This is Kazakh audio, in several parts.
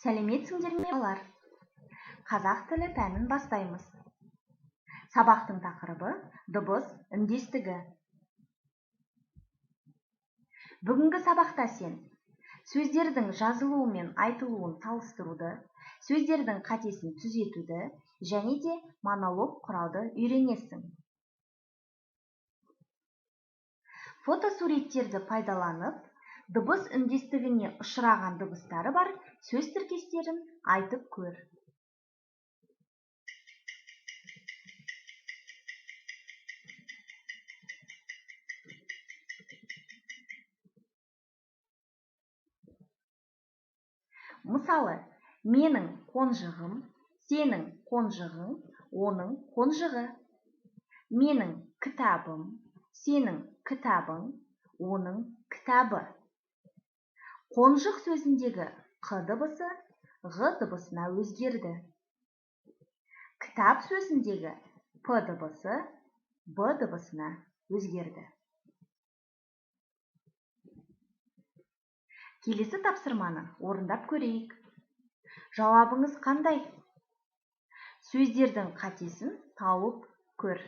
Сәлеметсіңдер ме балалар? Қазақ тілі пәнін бастаймыз. Сабақтың тақырыбы дыбыс үндестігі. Бүгінгі сабақта сен сөздердің жазылуы мен айтылуын салыстыруды, сөздердің қатесін түзетуді және де монолог құрауды үйренесің. Фотосуреттерді пайдаланып, дыбыс үндестігіне ұшыраған дыбыстары бар сөз тіркестерін айтып көр. Мысалы, менің қонжығым, сенің қонжығың, оның қонжығы. Менің кітабым, сенің кітабың, оның кітабы. Қонжық сөзіндегі қ дыбысы ғ дыбысына өзгерді. Кітап сөзіндегі п дыбысы б дыбысына өзгерді. Келесі тапсырманы орындап көрейік. Жауабыңыз қандай? Сөздердің қатесін тауып көр.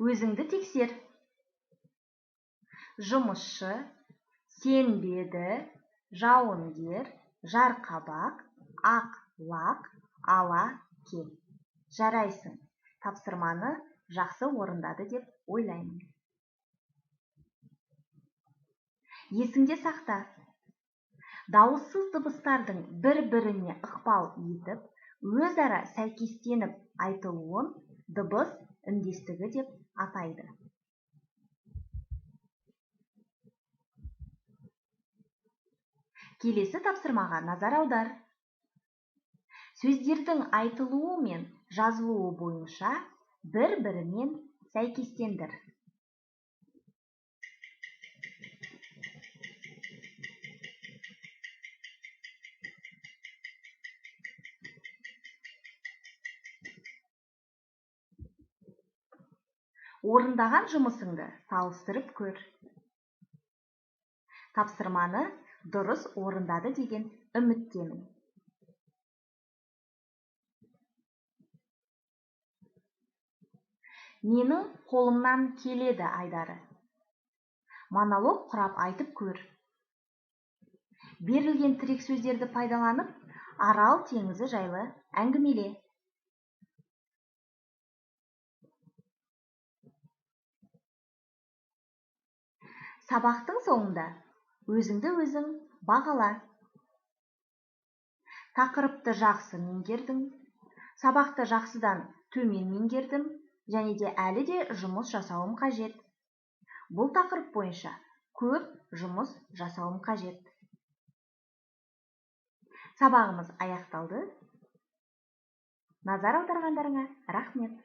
Өзіңді тексер. Жұмысшы, сенбеді, жауынгер, жарқабақ, ақ лақ, ала кел. Жарайсың. Тапсырманы жақсы орындады деп ойлаймын. Есіңде сақта. Дауыссыз дыбыстардың бір-біріне ықпал етіп, өзара сәйкестеніп айтылуын дыбыс үндестігі деп атайды. Келесі тапсырмаға назар аудар. Сөздердің айтылуы мен жазылуы бойынша бір-бірімен сәйкестендір. Орындаған жұмысыңды салыстырып көр. Тапсырманы дұрыс орындады деген үміттемін. Менің қолымнан келеді айдары. Монолог құрап айтып көр. Берілген тірек сөздерді пайдаланып, Арал теңізі жайлы әңгімеле. Сабақтың соңында өзіңді өзің бағала. Тақырыпты жақсы меңгердің, сабақты жақсыдан төмен меңгердім, және де әлі де жұмыс жасауым қажет. Бұл тақырып бойынша көп жұмыс жасауым қажет. Сабағымыз аяқталды. Назар аударғандарыңа рахмет.